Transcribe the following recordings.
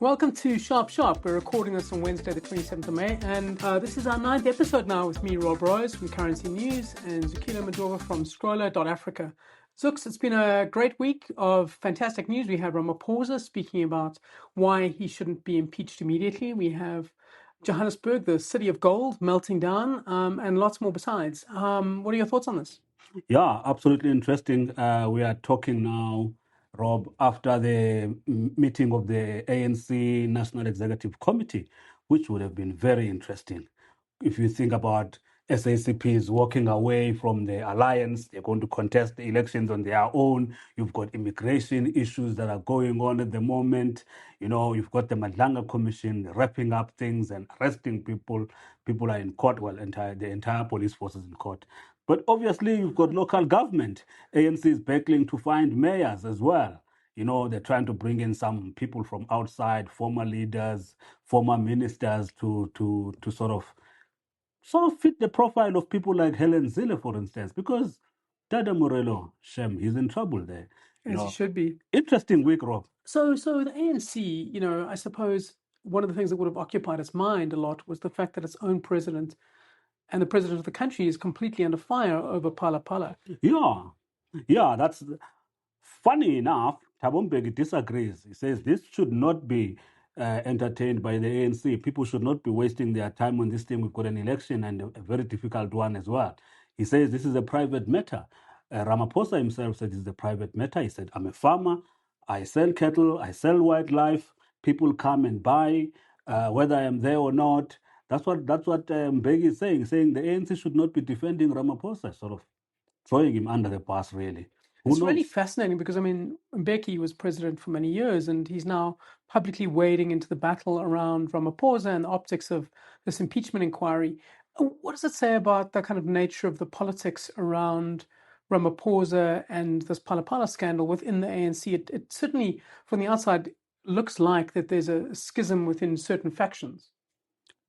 Welcome to Sharp Sharp. We're recording this on Wednesday, the 27th of May, and this is our 9th episode now with me, Rob Rose from Currency News, and Zukile Majova from Scrolla.Africa. Zuks, it's been a great week of fantastic news. We have Ramaphosa speaking about why he shouldn't be impeached immediately. We have Johannesburg, the city of gold, melting down, and lots more besides. What are your thoughts on this? Yeah, absolutely interesting. We are talking now, Rob, after the meeting of the ANC National Executive Committee, which would have been very interesting. If you think about SACPs walking away from the alliance, they're going to contest the elections on their own. You've got immigration issues that are going on at the moment. You've got the Madlanga Commission wrapping up things and arresting people. People are in court, well, the entire police force is in court. But obviously, you've got local government. ANC is battling to find mayors as well. They're trying to bring in some people from outside, former leaders, former ministers, to sort of fit the profile of people like Helen Zille, for instance, because Dada Morello, Shem, he's in trouble there. As he should be. Interesting week, Rob. So the ANC, I suppose one of the things that would have occupied its mind a lot was the fact that its own president and the president of the country is completely under fire over Phala Phala. Yeah, that's funny enough. Thabo Mbeki disagrees. He says this should not be entertained by the ANC. People should not be wasting their time on this thing. We've got an election and a very difficult one as well. He says this is a private matter. Ramaphosa himself said this is a private matter. He said, I'm a farmer. I sell cattle. I sell wildlife. People come and buy, whether I am there or not. That's what Mbeki is saying the ANC should not be defending Ramaphosa, sort of throwing him under the bus, really. It's really fascinating because, Mbeki was president for many years and he's now publicly wading into the battle around Ramaphosa and the optics of this impeachment inquiry. What does it say about the kind of nature of the politics around Ramaphosa and this Phala Phala scandal within the ANC? It certainly, from the outside, looks like that there's a schism within certain factions.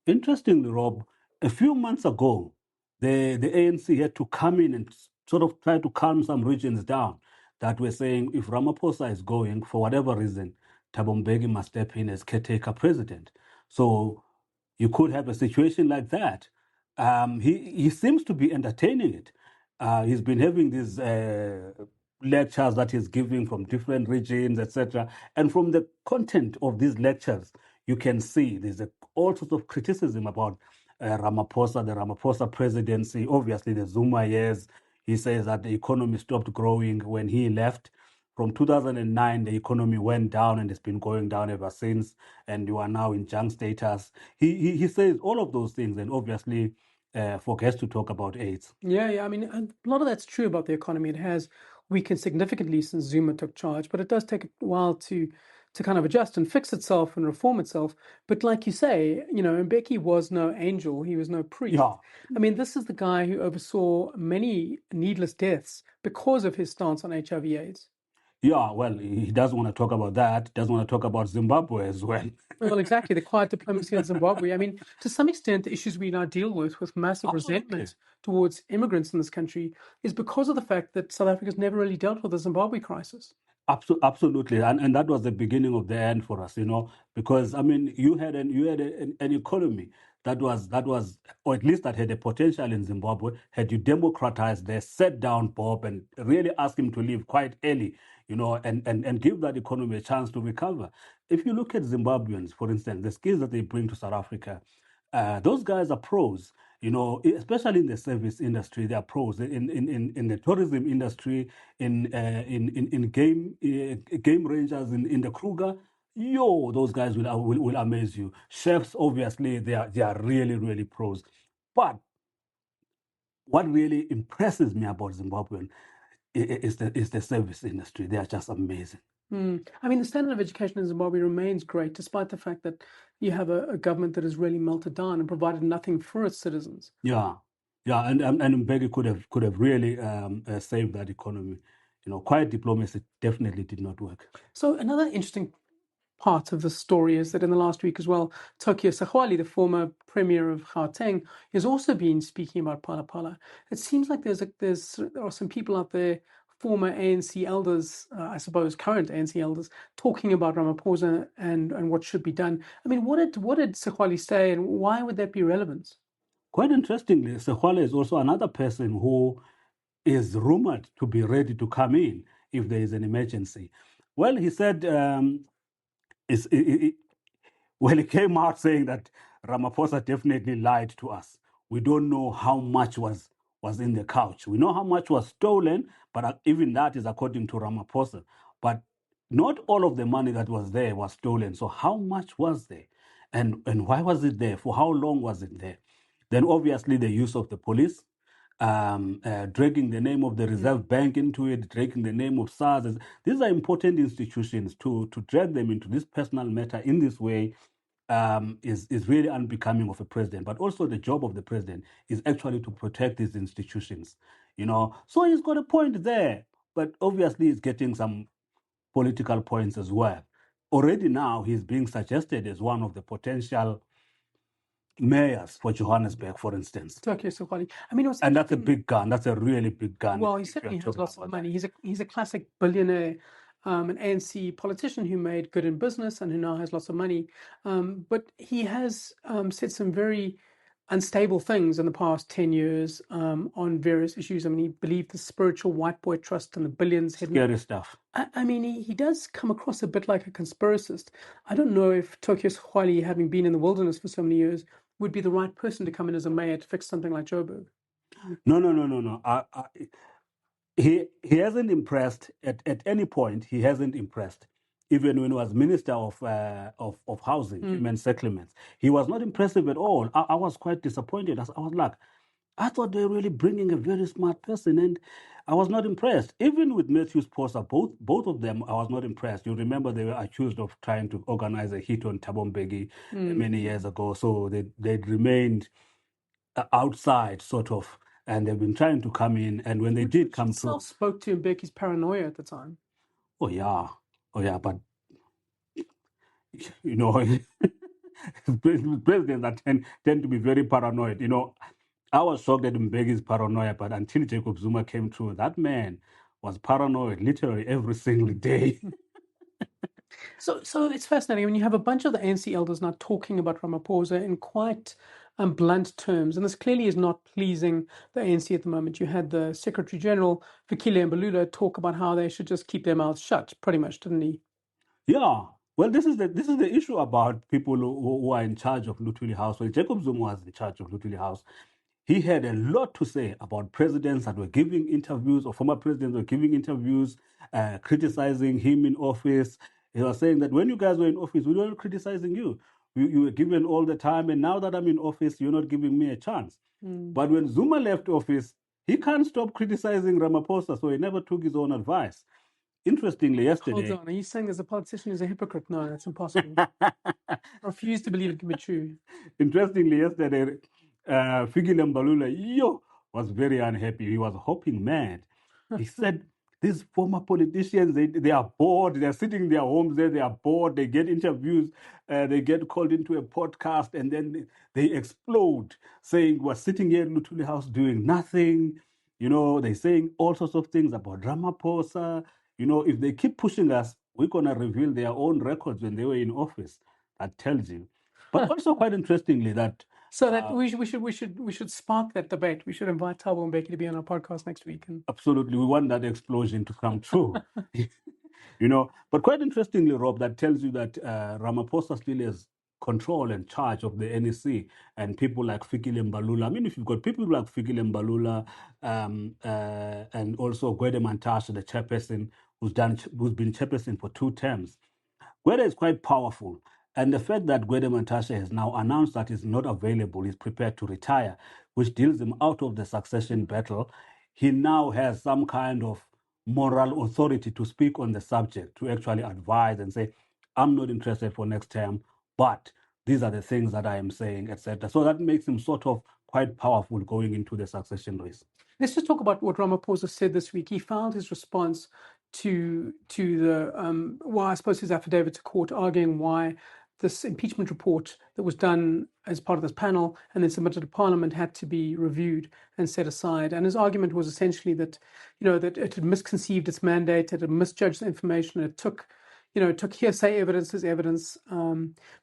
Interestingly, Rob, a few months ago, the ANC had to come in and sort of try to calm some regions down that were saying if Ramaphosa is going, for whatever reason, Thabo Mbeki must step in as caretaker president. So you could have a situation like that. He seems to be entertaining it. He's been having these lectures that he's giving from different regions, etc. And from the content of these lectures, you can see there's all sorts of criticism about Ramaphosa, the Ramaphosa presidency, obviously the Zuma years. He says that the economy stopped growing when he left. From 2009, the economy went down and it's been going down ever since. And you are now in junk status. He says all of those things and obviously forgets to talk about AIDS. Yeah. A lot of that's true about the economy. It has weakened significantly since Zuma took charge, but it does take a while to kind of adjust and fix itself and reform itself. But like you say, Mbeki was no angel. He was no priest. Yeah. This is the guy who oversaw many needless deaths because of his stance on HIV/AIDS. Yeah, well, he doesn't want to talk about that. He doesn't want to talk about Zimbabwe as well. Well, exactly. The quiet diplomacy in Zimbabwe. To some extent, the issues we now deal with massive resentment towards immigrants in this country is because of the fact that South Africa's never really dealt with the Zimbabwe crisis. Absolutely, and that was the beginning of the end for us, because you had an economy that was, or at least that had a potential in Zimbabwe. Had you democratized there, set down Bob and really asked him to leave quite early, and give that economy a chance to recover. If you look at Zimbabweans, for instance, the skills that they bring to South Africa, those guys are pros. Especially in the service industry, they are pros. In the tourism industry, in game rangers, in the Kruger, those guys will amaze you. Chefs, obviously, they are really, really pros. But what really impresses me about Zimbabwean is the service industry. They are just amazing. The standard of education in Zimbabwe remains great, despite the fact that you have a government that has really melted down and provided nothing for its citizens. Yeah, and Mbeki could have really saved that economy. Quiet diplomacy definitely did not work. So another interesting part of the story is that in the last week as well, Tokyo Sakhwali, the former premier of Gauteng, has also been speaking about Phala Phala. It seems like there are some people out there former ANC elders, I suppose current ANC elders, talking about Ramaphosa and what should be done. I mean, what did Zukile say, and why would that be relevant? Quite interestingly, Zukile is also another person who is rumored to be ready to come in if there is an emergency. Well, he said, well, he came out saying that Ramaphosa definitely lied to us. We don't know how much was in the couch. We know how much was stolen, but even that is according to Ramaphosa. But not all of the money that was there was stolen. So how much was there? And why was it there? For how long was it there? Then obviously the use of the police, dragging the name of the Reserve Bank into it, dragging the name of SARS. These are important institutions. To drag them into this personal matter in this way is really unbecoming of a president. But also the job of the president is actually to protect these institutions. So he's got a point there. But obviously he's getting some political points as well. Already now he's being suggested as one of the potential mayors for Johannesburg, for instance. Zukile. I mean, and that's a big gun. That's a really big gun. Well, he certainly has lots of money. He's a classic billionaire, an ANC politician who made good in business and who now has lots of money. But he has said some very unstable things in the past 10 years on various issues. I mean, he believed the spiritual white boy trust and the billions hidden. Scary stuff. I mean, he does come across a bit like a conspiracist. I don't know if Zukile, having been in the wilderness for so many years, would be the right person to come in as a mayor to fix something like Joburg. No. He hasn't impressed at any point. He hasn't impressed. Even when he was Minister of Housing, Human Settlements, he was not impressive at all. I was quite disappointed. I was like, I thought they were really bringing a very smart person, and I was not impressed. Even with Matthew Sposa, both of them, I was not impressed. You remember they were accused of trying to organize a hit on Thabo Mbeki many years ago, so they'd remained outside, sort of, and they've been trying to come in. And when they did come through, spoke to Mbeki's paranoia at the time. Oh yeah, but presidents that tend to be very paranoid. I was shocked at Mbeki's paranoia, but until Jacob Zuma came through, that man was paranoid literally every single day. So it's fascinating. I mean, you have a bunch of the ANC elders now talking about Ramaphosa in quite blunt terms, and this clearly is not pleasing the ANC at the moment. You had the Secretary General, Zukile Mbalula, talk about how they should just keep their mouths shut, pretty much, didn't he? Yeah. Well, this is the issue about people who are in charge of Lutuli House. Well, Jacob Zuma was in charge of Lutuli House. He had a lot to say about presidents that were giving interviews, or former presidents were giving interviews, criticizing him in office. He was saying that when you guys were in office, we weren't criticizing you. You were given all the time, and now that I'm in office, you're not giving me a chance. But when Zuma left office, he can't stop criticizing Ramaphosa, so he never took his own advice. Interestingly, yesterday... Hold on, are you saying there's a politician who's a hypocrite? No, that's impossible. I refuse to believe it can be true. Interestingly, yesterday, Zukile Mbalula was very unhappy. He was hopping mad. He said, these former politicians, they are bored. They're sitting in their homes there. They are bored. They get interviews. They get called into a podcast, and then they explode, saying, we're sitting here in Lutuli House doing nothing. They're saying all sorts of things about Ramaphosa. If they keep pushing us, we're going to reveal their own records when they were in office. That tells you. But also quite interestingly that... So that we should spark that debate. We should invite Thabo Mbeki to be on our podcast next week. Absolutely. We want that explosion to come true. But quite interestingly, Rob, that tells you that Ramaphosa still has control and charge of the NEC, and people like Zukile Mbalula. I mean, if you've got people like Zukile Mbalula and also Gwede Mantashe, the chairperson, who's been chairperson for 2 terms, Gwede is quite powerful. And the fact that Gwede Mantashe has now announced that he's not available, he's prepared to retire, which deals him out of the succession battle, he now has some kind of moral authority to speak on the subject, to actually advise and say, I'm not interested for next term, but these are the things that I am saying, etc. So that makes him sort of quite powerful going into the succession race. Let's just talk about what Ramaphosa said this week. He filed his response to the, I suppose his affidavit to court, arguing why this impeachment report that was done as part of this panel and then submitted to Parliament had to be reviewed and set aside. And his argument was essentially that, that it had misconceived its mandate, it had misjudged the information, it took hearsay evidence as evidence,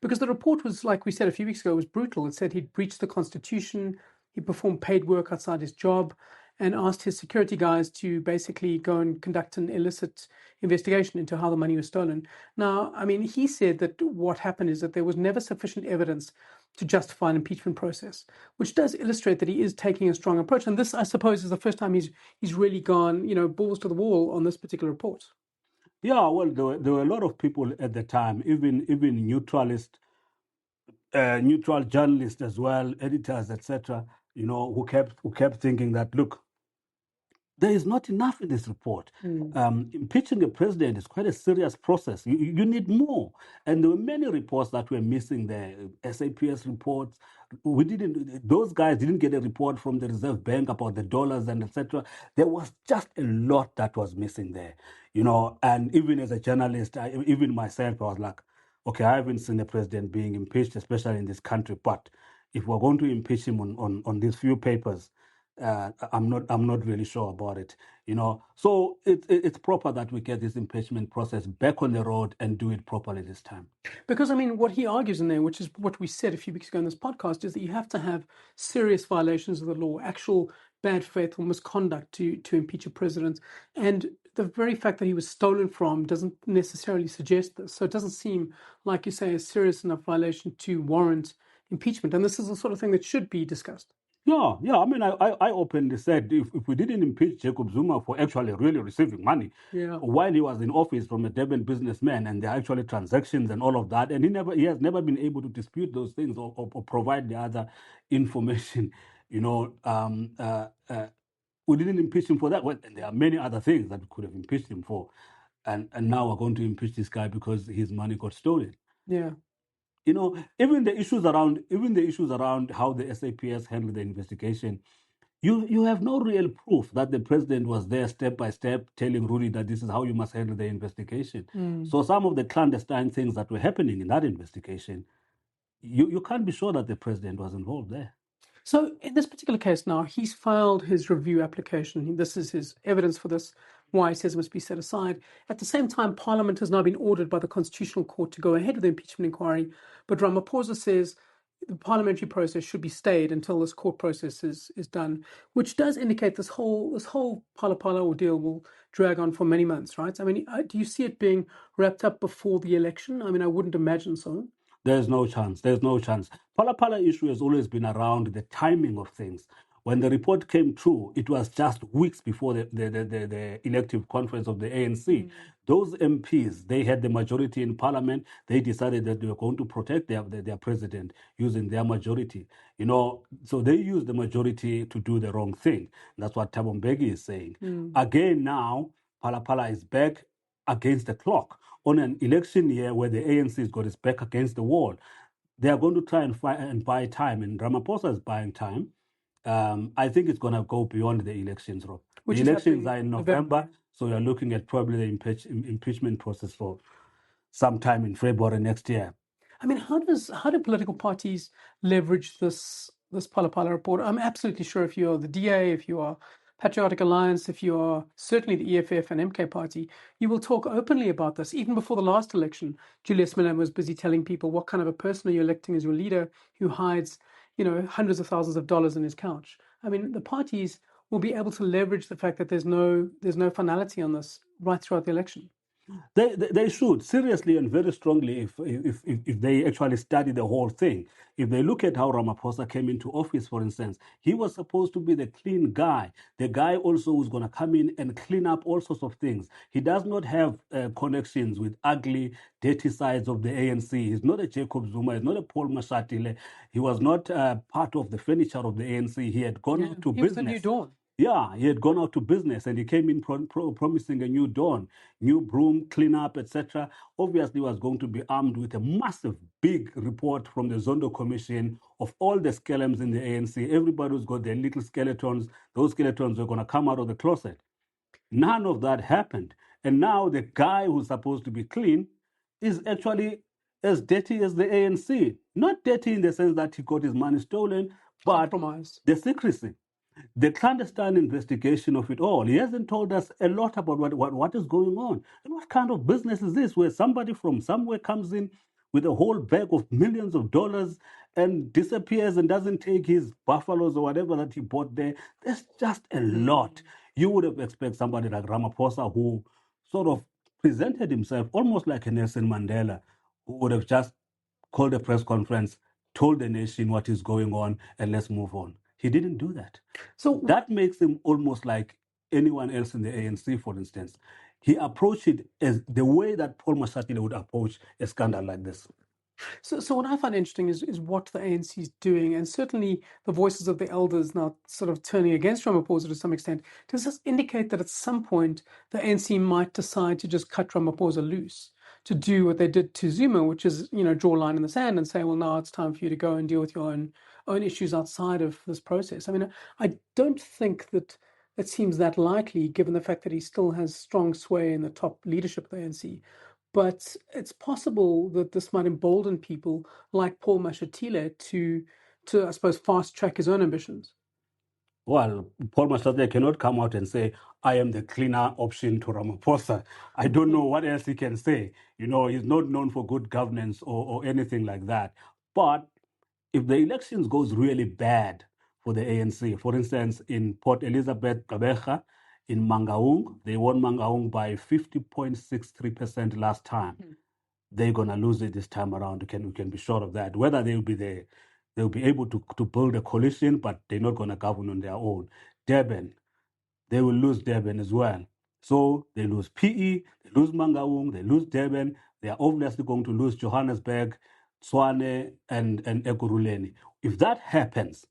because the report was, like we said a few weeks ago, it was brutal. It said he'd breached the Constitution, he performed paid work outside his job, and asked his security guys to basically go and conduct an illicit investigation into how the money was stolen. Now, I mean, he said that what happened is that there was never sufficient evidence to justify an impeachment process, which does illustrate that he is taking a strong approach. And this, I suppose, is the first time he's really gone, balls to the wall on this particular report. Yeah, well, there were a lot of people at the time, even neutral journalists as well, editors, etc. Who kept thinking that, look, there is not enough in this report. Impeaching a president is quite a serious process. You need more. And there were many reports that were missing there. SAPS reports. Those guys didn't get a report from the Reserve Bank about the dollars and etc. There was just a lot that was missing there. And even as a journalist, even myself, I was like, okay, I haven't seen the president being impeached, especially in this country. But if we're going to impeach him on these few papers, I'm not really sure about it, So it's proper that we get this impeachment process back on the road and do it properly this time. Because, I mean, what he argues in there, which is what we said a few weeks ago in this podcast, is that you have to have serious violations of the law, actual bad faith or misconduct to impeach a president. And the very fact that he was stolen from doesn't necessarily suggest this. So it doesn't seem, like you say, a serious enough violation to warrant impeachment. And this is the sort of thing that should be discussed. Yeah. I mean, I openly said if we didn't impeach Jacob Zuma for actually really receiving money while he was in office from a Durban businessman, and there are actually transactions and all of that, and he has never been able to dispute those things or provide the other information, we didn't impeach him for that. Well, and there are many other things that we could have impeached him for, and now we're going to impeach this guy because his money got stolen. Yeah. Even the issues around how the SAPS handled the investigation, you have no real proof that the president was there step by step telling Rudy that this is how you must handle the investigation. So some of the clandestine things that were happening in that investigation, you can't be sure that the president was involved there. So in this particular case now, he's filed his review application. This is his evidence for this, why he says it must be set aside. At the same time, Parliament has now been ordered by the Constitutional Court to go ahead with the impeachment inquiry. But Ramaphosa says the parliamentary process should be stayed until this court process is done, which does indicate this whole Phala Phala ordeal will drag on for many months, right? I mean, do you see it being wrapped up before the election? I mean, I wouldn't imagine so. There's no chance. Phala Phala issue has always been around the timing of things. When the report came through, it was just weeks before the elective conference of the ANC. Those MPs, they had the majority in parliament. They decided that they were going to protect their president using their majority. So they used the majority to do the wrong thing. That's what Thabo Mbeki is saying. Again, now, Phala Phala is back against the clock on an election year where the ANC has got its back against the wall. They are going to try and buy time, and Ramaphosa is buying time. I think it's going to go beyond the elections, Rob. The elections are in November, so you're looking at probably the impeachment process for sometime in February next year. I mean, how do political parties leverage this Phala Phala report? I'm absolutely sure if you're the DA, if you are Patriotic Alliance, if you are certainly the EFF and MK party, you will talk openly about this. Even before the last election, Julius Malema was busy telling people what kind of a person are you electing as your leader who hides, hundreds of thousands of dollars in his couch. I mean, the parties will be able to leverage the fact that there's no finality on this right throughout the election. They should seriously and very strongly if they actually study the whole thing. If they look at how Ramaphosa came into office, for instance, he was supposed to be the clean guy, the guy also who's going to come in and clean up all sorts of things. He does not have connections with ugly, dirty sides of the ANC. He's not a Jacob Zuma. He's not a Paul Mashatile. He was not part of the furniture of the ANC. He had gone out to business. He was a new dawn. Yeah, he had gone out to business and he came in promising a new dawn, new broom, cleanup, etc. Obviously, he was going to be armed with a massive, big report from the Zondo Commission of all the skeletons in the ANC. Everybody who's got their little skeletons, those skeletons are going to come out of the closet. None of that happened. And now the guy who's supposed to be clean is actually as dirty as the ANC. Not dirty in the sense that he got his money stolen, but Compromise. the secrecy, the clandestine investigation of it all. He hasn't told us a lot about what is going on. And what kind of business is this where somebody from somewhere comes in with a whole bag of millions of dollars and disappears and doesn't take his buffaloes or whatever that he bought there? There's just a lot. You would have expected somebody like Ramaphosa, who sort of presented himself almost like a Nelson Mandela, who would have just called a press conference, told the nation what is going on, and let's move on. He didn't do that. So that makes him almost like anyone else in the ANC, for instance. He approached it as the way that Paul Mashatile would approach a scandal like this. So what I find interesting is what the ANC is doing, and certainly the voices of the elders now sort of turning against Ramaphosa to some extent. Does this indicate that at some point the ANC might decide to just cut Ramaphosa loose, to do what they did to Zuma, which is, draw a line in the sand and say, well, now it's time for you to go and deal with your own issues outside of this process? I mean, I don't think that it seems that likely, given the fact that he still has strong sway in the top leadership of the ANC. But it's possible that this might embolden people like Paul Mashatile to I suppose, fast track his own ambitions. Well, Paul Mashatile cannot come out and say, I am the cleaner option to Ramaphosa. I don't know what else he can say. He's not known for good governance or anything like that. But if the elections goes really bad for the ANC, for instance, in Port Elizabeth, Gqeberha, in Mangaung, they won Mangaung by 50.63% last time. They're going to lose it this time around. We can be sure of that. Whether they'll be able to build a coalition, but they're not going to govern on their own. Durban, they will lose Durban as well. So they lose PE, they lose Mangaung, they lose Durban. They are obviously going to lose Johannesburg, Tshwane, and Ekurhuleni. If that happens,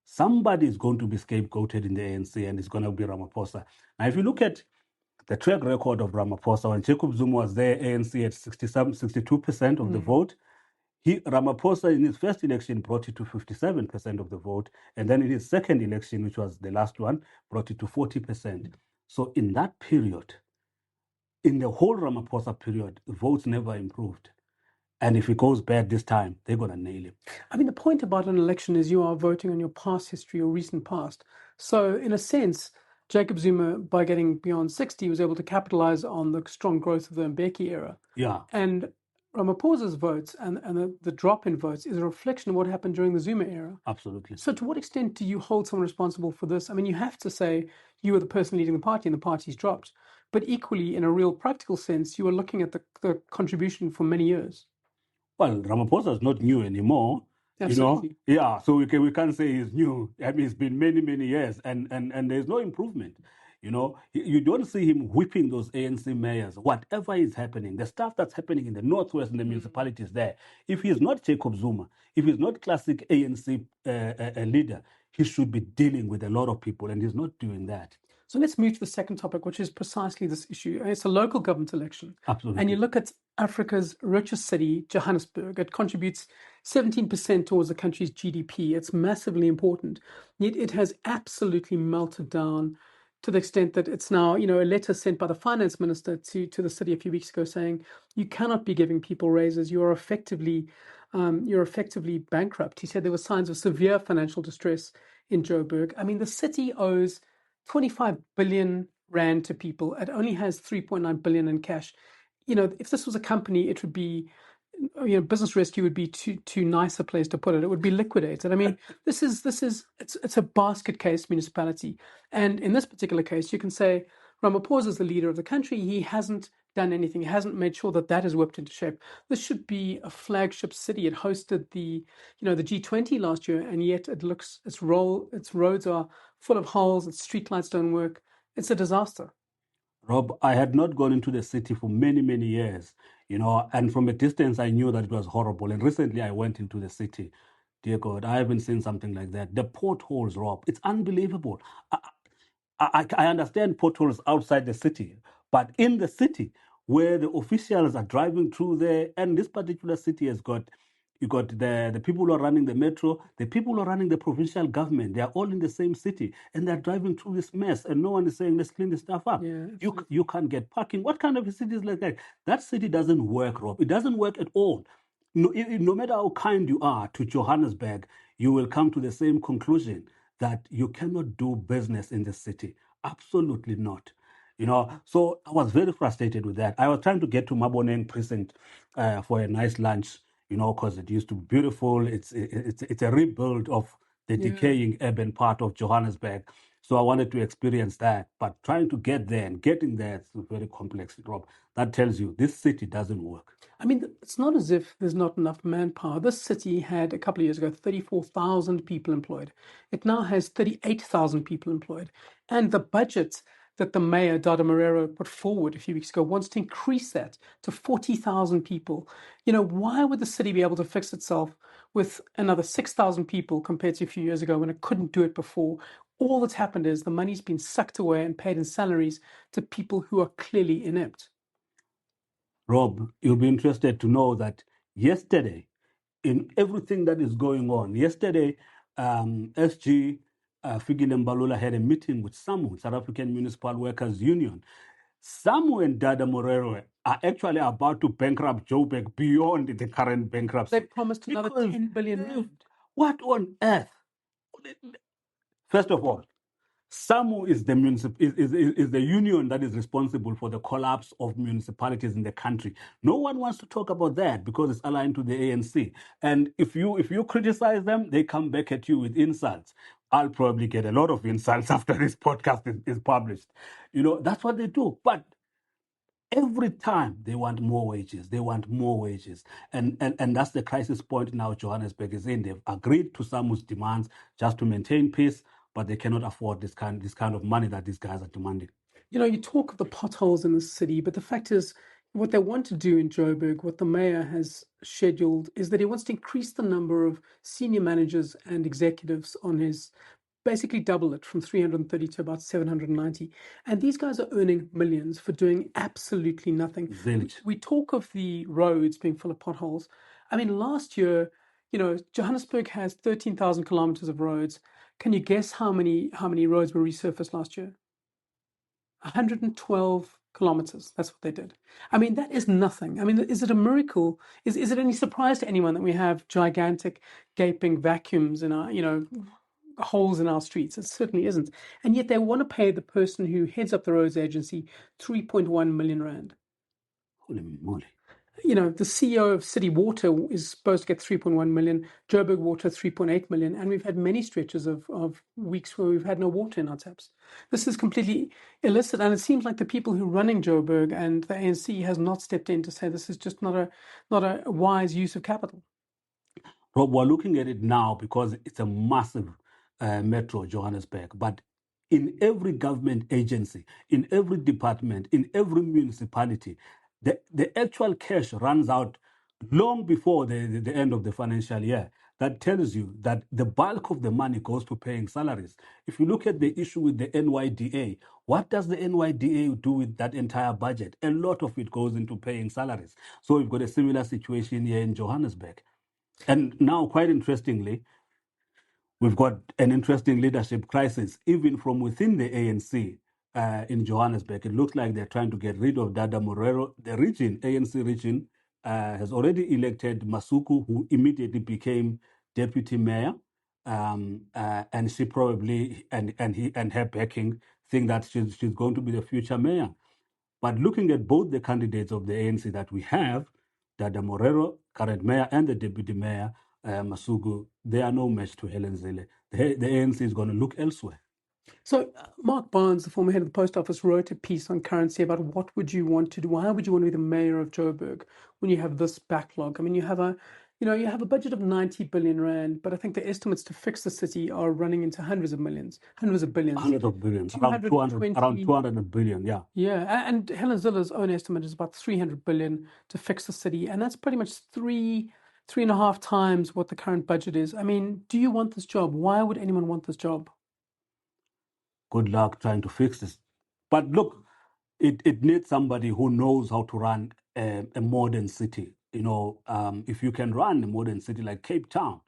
somebody is going to be scapegoated in the ANC, and it's going to be Ramaphosa. Now, if you look at the track record of Ramaphosa, when Jacob Zuma was there, ANC had 62% of the vote. Ramaphosa, in his first election, brought it to 57% of the vote. And then in his second election, which was the last one, brought it to 40%. So in that period, in the whole Ramaphosa period, the votes never improved. And if it goes bad this time, they're going to nail him. I mean, the point about an election is you are voting on your past history or recent past. So in a sense, Jacob Zuma, by getting beyond 60, was able to capitalize on the strong growth of the Mbeki era. Yeah. And Ramaphosa's votes and the drop in votes is a reflection of what happened during the Zuma era. Absolutely. So to what extent do you hold someone responsible for this? I mean, you have to say you are the person leading the party and the party's dropped. But equally, in a real practical sense, you are looking at the contribution for many years. Well, Ramaphosa is not new anymore. Absolutely. Yeah, so we can't say he's new. I mean, it's been many, many years, and there's no improvement. You don't see him whipping those ANC mayors. Whatever is happening, the stuff that's happening in the Northwest and the municipalities there, if he's not Jacob Zuma, if he's not classic ANC leader, he should be dealing with a lot of people, and he's not doing that. So let's move to the second topic, which is precisely this issue. It's a local government election. Absolutely. And you look at Africa's richest city, Johannesburg. It contributes 17% towards the country's GDP. It's massively important. Yet it has absolutely melted down to the extent that it's now, a letter sent by the finance minister to the city a few weeks ago saying, you cannot be giving people raises. You're effectively bankrupt. He said there were signs of severe financial distress in Joburg. I mean, the city owes 25 billion rand to people. It only has 3.9 billion in cash. If this was a company, it would be, business rescue would be too nice a place to put it. It would be liquidated. I mean, it's a basket case municipality. And in this particular case, you can say Ramaphosa is the leader of the country. He hasn't done anything. He hasn't made sure that is whipped into shape. This should be a flagship city. It hosted the G20 last year, and yet its roads are full of holes. Its streetlights don't work. It's a disaster. Rob, I had not gone into the city for many, many years, and from a distance, I knew that it was horrible. And recently I went into the city. Dear God, I haven't seen something like that. The potholes, Rob, it's unbelievable. I understand potholes outside the city, but in the city where the officials are driving through there, and this particular city has got, you got the people who are running the metro, the people who are running the provincial government, they are all in the same city, and they're driving through this mess, and no one is saying, let's clean this stuff up. Yeah, you can't get parking. What kind of a city is like that? That city doesn't work, Rob. It doesn't work at all. no matter how kind you are to Johannesburg, you will come to the same conclusion that you cannot do business in the city. Absolutely not. So I was very frustrated with that. I was trying to get to Maboneng precinct for a nice lunch, because it used to be beautiful. It's a rebuild of the decaying urban part of Johannesburg. So I wanted to experience that. But trying to get there and getting there is very complex, Rob. That tells you this city doesn't work. I mean, it's not as if there's not enough manpower. This city had, a couple of years ago, 34,000 people employed. It now has 38,000 people employed. And the budget that the mayor, Dada Marero, put forward a few weeks ago wants to increase that to 40,000 people. Why would the city be able to fix itself with another 6,000 people compared to a few years ago when it couldn't do it before? All that's happened is the money's been sucked away and paid in salaries to people who are clearly inept. Rob, you'll be interested to know that yesterday, in everything that is going on, yesterday, SG Fikile Mbalula had a meeting with SAMU, South African Municipal Workers Union. SAMU and Dada Morero are actually about to bankrupt Joburg beyond the current bankruptcy. They promised another 10 billion rand. What on earth? First of all, SAMU is the union that is responsible for the collapse of municipalities in the country. No one wants to talk about that because it's aligned to the ANC. And if you criticize them, they come back at you with insults. I'll probably get a lot of insults after this podcast is published. That's what they do. But every time they want more wages, and that's the crisis point now Johannesburg is in. They've agreed to SAMU's demands just to maintain peace, but they cannot afford this kind of money that these guys are demanding. You talk of the potholes in the city, but the fact is, what they want to do in Joburg, what the mayor has scheduled, is that he wants to increase the number of senior managers and executives on his, basically double it from 330 to about 790. And these guys are earning millions for doing absolutely nothing. Zilch. We talk of the roads being full of potholes. I mean, last year, Johannesburg has 13,000 kilometers of roads. Can you guess how many roads were resurfaced last year? 112 kilometers. That's what they did. I mean, that is nothing. I mean, is it a miracle? Is it any surprise to anyone that we have gigantic gaping vacuums in our, holes in our streets? It certainly isn't. And yet they want to pay the person who heads up the roads agency 3.1 million rand. Holy moly. The CEO of City Water is supposed to get 3.1 million, Joburg Water 3.8 million, and we've had many stretches of weeks where we've had no water in our taps. This is completely illicit, and it seems like the people who are running Joburg and the ANC has not stepped in to say this is just not a wise use of capital. Rob, we're looking at it now because it's a massive metro, Johannesburg, but in every government agency, in every department, in every municipality, the actual cash runs out long before the end of the financial year. That tells you that the bulk of the money goes to paying salaries. If you look at the issue with the NYDA, what does the NYDA do with that entire budget? A lot of it goes into paying salaries. So we've got a similar situation here in Johannesburg. And now, quite interestingly, we've got an interesting leadership crisis, even from within the ANC in Johannesburg. It looks like they're trying to get rid of Dada Morero. The ANC region, has already elected Masuku, who immediately became deputy mayor, and she probably and her backing think that she's going to be the future mayor. But looking at both the candidates of the ANC that we have, Dada Morero, current mayor, and the deputy mayor, Masuku, they are no match to Helen Zille. The ANC is going to look elsewhere. So Mark Barnes, the former head of the post office, wrote a piece on Currency about what would you want to do? Why would you want to be the mayor of Joburg when you have this backlog? I mean, you have a budget of 90 billion rand, but I think the estimates to fix the city are running into hundreds of billions. Hundreds of billions, around 200 billion, yeah. Yeah, and Helen Zille's own estimate is about 300 billion to fix the city, and that's pretty much three and a half times what the current budget is. I mean, do you want this job? Why would anyone want this job? Good luck trying to fix this. But look, it needs somebody who knows how to run a modern city. If you can run a modern city like Cape Town,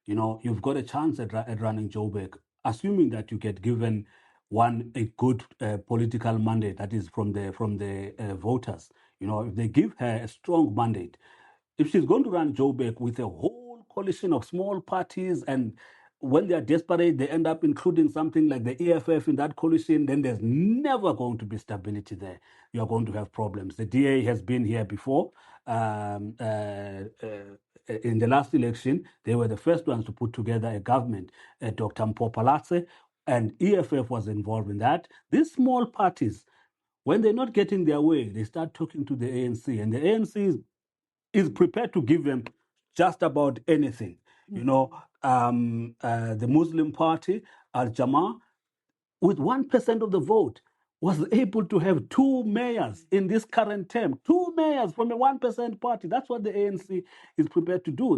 you've got a chance at running Joburg, assuming that you get given a good political mandate that is from the voters. If they give her a strong mandate, if she's going to run Joburg with a whole coalition of small parties, and when they are desperate, they end up including something like the EFF in that coalition, then there's never going to be stability there. You're going to have problems. The DA has been here before. In the last election, they were the first ones to put together a government. Dr. Mpopalatse and EFF was involved in that. These small parties, when they're not getting their way, they start talking to the ANC, and the ANC is prepared to give them just about anything. You know, the Muslim party, Al Jamaa, with 1% of the vote, was able to have two mayors in this current term. Two mayors from a 1% party. That's what the ANC is prepared to do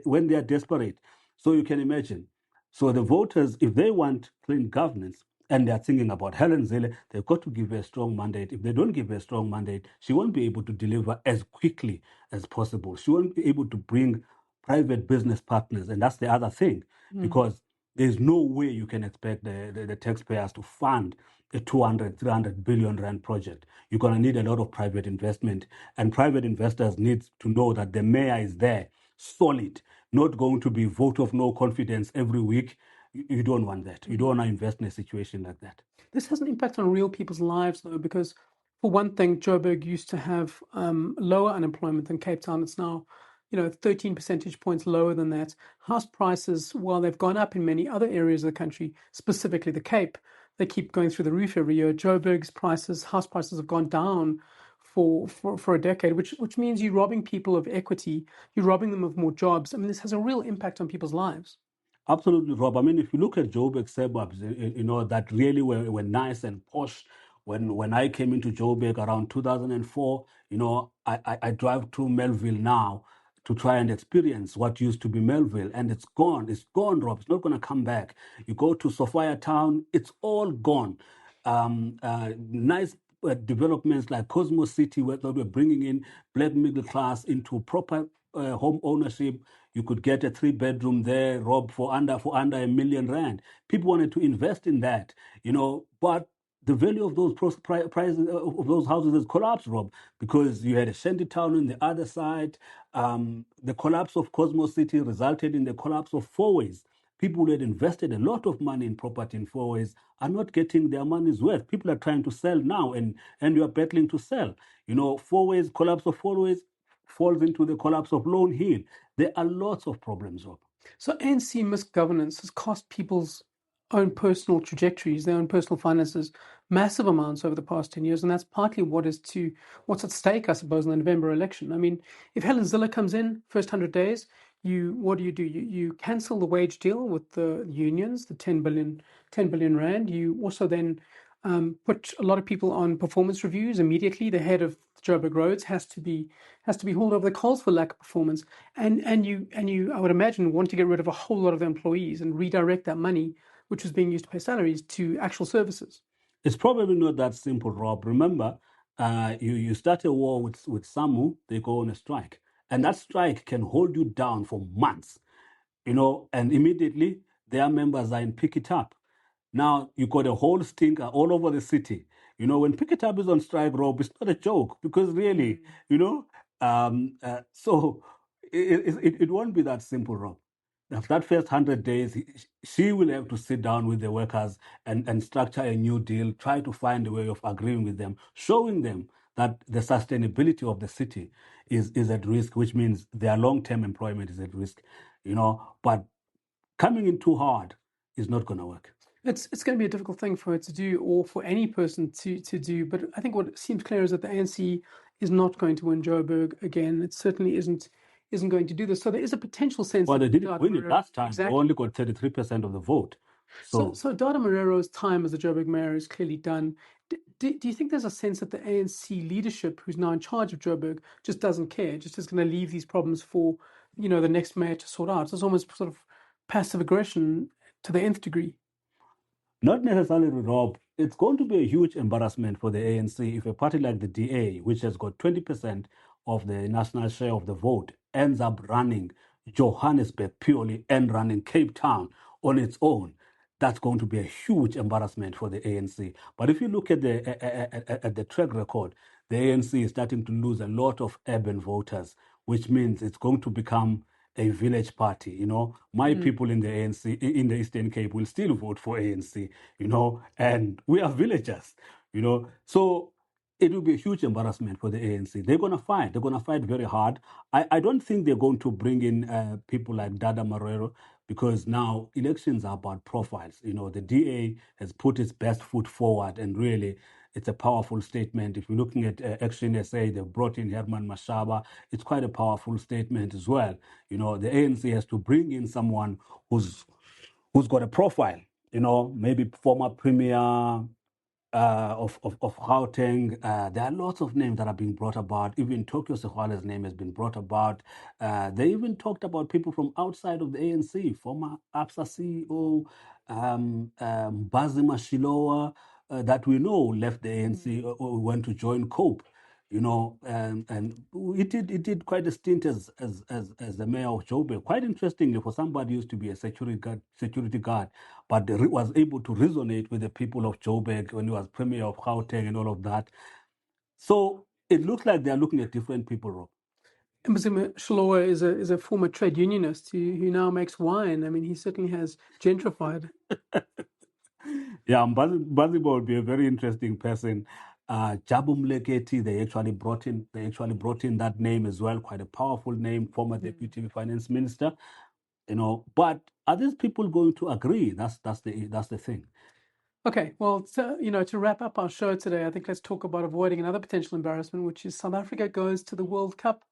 when they are desperate. So you can imagine. So the voters, if they want clean governance, and they're thinking about Helen Zille, they've got to give her a strong mandate. If they don't give her a strong mandate, she won't be able to deliver as quickly as possible. She won't be able to bring private business partners. And that's the other thing, because there's no way you can expect the taxpayers to fund a 200, 300 billion rand project. You're going to need a lot of private investment, and private investors need to know that the mayor is there, solid, not going to be vote of no confidence every week. You don't want that. You don't want to invest in a situation like that. This has an impact on real people's lives, though, because for one thing, Joburg used to have lower unemployment than Cape Town. It's now, 13 percentage points lower than that. House prices, while they've gone up in many other areas of the country, specifically the Cape, they keep going through the roof every year. Joburg's house prices have gone down for a decade, which means you're robbing people of equity, you're robbing them of more jobs. I mean, this has a real impact on people's lives. Absolutely, Rob. I mean, if you look at Joburg suburbs, that really were nice and posh. When I came into Joburg around 2004, I drive through Melville now to try and experience what used to be Melville, and it's gone. It's gone, Rob. It's not going to come back. You go to Sophia Town, it's all gone. Nice developments like Cosmo City, where they were bringing in black middle class into proper home ownership. You could get a 3-bedroom there, Rob, for under R1 million. People wanted to invest in that, but the value of those prices of those houses has collapsed, Rob, because you had a shanty town on the other side. The collapse of Cosmo City resulted in the collapse of Fourways. People who had invested a lot of money in property in Fourways are not getting their money's worth. People are trying to sell now, and you are battling to sell. Fourways, collapse of Fourways falls into the collapse of Lone Hill. There are lots of problems, Rob. So ANC misgovernance has cost people's own personal trajectories, their own personal finances, massive amounts over the past 10 years. And that's partly what's at stake, I suppose, in the November election. I mean, if Helen Zille comes in, first 100 days, what do? You cancel the wage deal with the unions, the 10 billion rand. You also then put a lot of people on performance reviews immediately. The head of Joburg Roads has to be hauled over the coals for lack of performance. And you, I would imagine, want to get rid of a whole lot of employees and redirect that money, which was being used to pay salaries, to actual services. It's probably not that simple, Rob. Remember, you start a war with SAMU, they go on a strike. And that strike can hold you down for months, and immediately their members are in Pick It Up. Now you got a whole stinker all over the city. When Pick It Up is on strike, Rob, it's not a joke, because really, so it won't be that simple, Rob. After that first 100 days, she will have to sit down with the workers and structure a new deal, try to find a way of agreeing with them, showing them that the sustainability of the city is at risk, which means their long-term employment is at risk, but coming in too hard is not going to work. It's going to be a difficult thing for her to do, or for any person to do. But I think what seems clear is that the ANC is not going to win Joburg again. It certainly isn't going to do this. So there is a potential sense. Well, they didn't win it last time. Exactly. They only got 33% of the vote. So Dada Morero's time as the Joburg mayor is clearly done. Do you think there's a sense that the ANC leadership, who's now in charge of Joburg, just doesn't care, just is going to leave these problems for the next mayor to sort out? It's almost sort of passive aggression to the nth degree. Not necessarily, Rob. It's going to be a huge embarrassment for the ANC if a party like the DA, which has got 20% of the national share of the vote, ends up running Johannesburg purely and running Cape Town on its own. That's going to be a huge embarrassment for the ANC. But if you look at the track record, the ANC is starting to lose a lot of urban voters which means it's going to become a village party. You know, my people in the ANC, in the Eastern Cape, will still vote for ANC, you know, and we are villagers, you know. So it will be a huge embarrassment for the ANC. They're going to fight. They're going to fight very hard. I don't think they're going to bring in people like Dada Marero, because now elections are about profiles. You know, the DA has put its best foot forward, and really, it's a powerful statement. If you're looking at Action SA, they've brought in Herman Mashaba. It's quite a powerful statement as well. You know, the ANC has to bring in someone who's got a profile. You know, maybe former premier of Gauteng. There are lots of names that are being brought about. Even Tokyo Sehwale's name has been brought about. They even talked about people from outside of the ANC, former APSA CEO, Bazima Shilowa, that we know left the ANC or went to join COPE. You know, and it did quite a stint as the mayor of Joburg. Quite interestingly, for somebody who used to be a security guard, but was able to resonate with the people of Joburg when he was premier of Gauteng and all of that. So it looks like they are looking at different people, Rob. Mbazima Shalowa is a former trade unionist who now makes wine. I mean, he certainly has gentrified. Yeah, Mbazima would be a very interesting person. Jabu Mleketi, they actually brought in that name as well, quite a powerful name, former deputy finance minister. You know, but are these people going to agree? That's the thing. Okay, well, to wrap up our show today, I think let's talk about avoiding another potential embarrassment, which is South Africa goes to the World Cup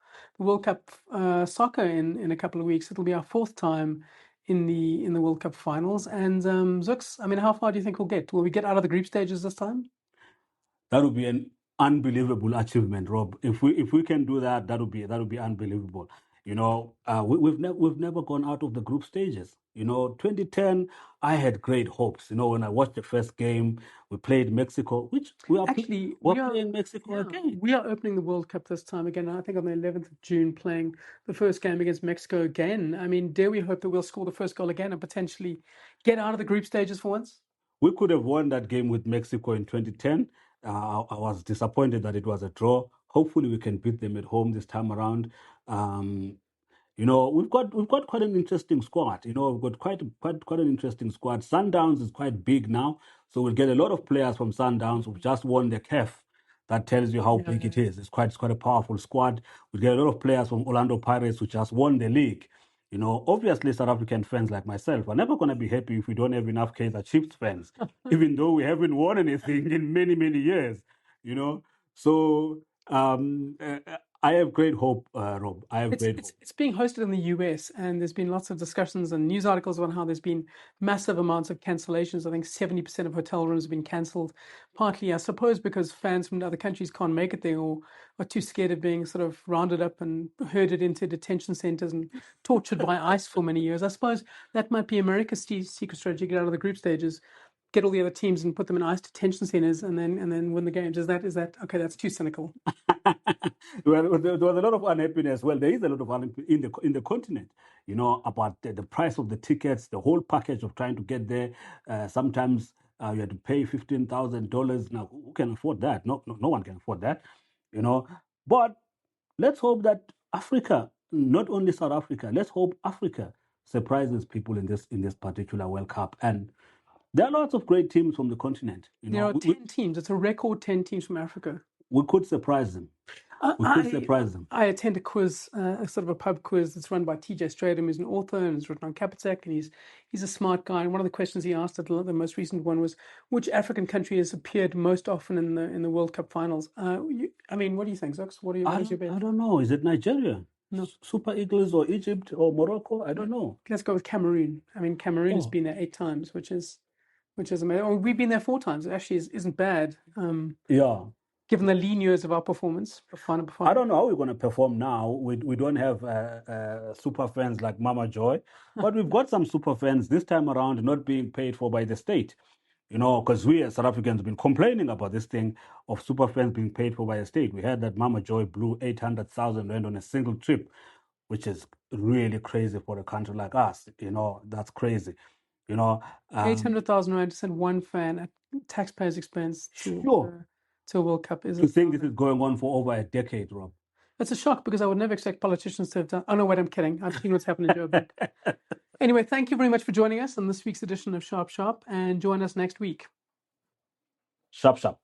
soccer in a couple of weeks. It'll be our fourth time in the World Cup finals. And Zuks, I mean, how far do you think we'll get? Will we get out of the group stages this time? That would be an unbelievable achievement, Rob. If we can do that, that would be unbelievable. You know, we've never gone out of the group stages. You know, 2010, I had great hopes. You know, when I watched the first game, we played Mexico, which we are playing Mexico again. We are opening the World Cup this time again. I think on the 11th of June, playing the first game against Mexico again. I mean, dare we hope that we'll score the first goal again and potentially get out of the group stages for once? We could have won that game with Mexico in 2010. I was disappointed that it was a draw. Hopefully, we can beat them at home this time around. You know, we've got quite an interesting squad. You know, we've got quite an interesting squad. Sundowns is quite big now, so we'll get a lot of players from Sundowns who've just won the CAF. That tells you how big it is. It's quite a powerful squad. We get a lot of players from Orlando Pirates who just won the league. You know, obviously South African fans like myself are never going to be happy if we don't have enough Kaizer Chiefs fans, even though we haven't won anything in many, many years, you know. So I have great hope, Rob. It's being hosted in the US, and there's been lots of discussions and news articles on how there's been massive amounts of cancellations. I think 70% of hotel rooms have been cancelled, partly, I suppose, because fans from other countries can't make it there or are too scared of being sort of rounded up and herded into detention centers and tortured by ICE for many years. I suppose that might be America's secret strategy: get out of the group stages, get all the other teams and put them in ICE detention centers, and then win the games. Is that okay? That's too cynical. Well, there was a lot of unhappiness. Well, there is a lot of unhappiness in the continent, you know, about the price of the tickets, the whole package of trying to get there. Sometimes you had to pay $15,000. Now, who can afford that? No one can afford that, you know. But let's hope that Africa, not only South Africa, let's hope Africa surprises people in this particular World Cup. And there are lots of great teams from the continent. There are 10 teams. It's a record 10 teams from Africa. We could surprise them. I attend a quiz, a sort of a pub quiz that's run by TJ Stradham, who's an author and has written on Capitec, and he's a smart guy. And one of the questions he asked at the most recent one was, which African country has appeared most often in the World Cup finals? I mean, what do you think, Zuks? What is your bet? I don't know. Is it Nigeria? No. Super Eagles or Egypt or Morocco? I don't know. Let's go with Cameroon. I mean, Cameroon has been there 8 times, which is amazing. Oh, we've been there 4 times. It actually isn't bad. Given the lean years of our performance, Bafana Bafana. I don't know how we're going to perform now. We don't have super fans like Mama Joy, but we've got some super fans this time around not being paid for by the state. You know, because we as South Africans have been complaining about this thing of super fans being paid for by the state. We heard that Mama Joy blew 800,000 rand on a single trip, which is really crazy for a country like us. You know, that's crazy. You know, 800,000 rand to send one fan at taxpayers' expense to a World Cup. To think this is going on for over a decade, Rob. It's a shock because I would never expect politicians to have done. Oh, no, wait, I'm kidding. I've seen what's happened in Joburg. Anyway, thank you very much for joining us on this week's edition of Sharp Sharp, and join us next week. Sharp, sharp.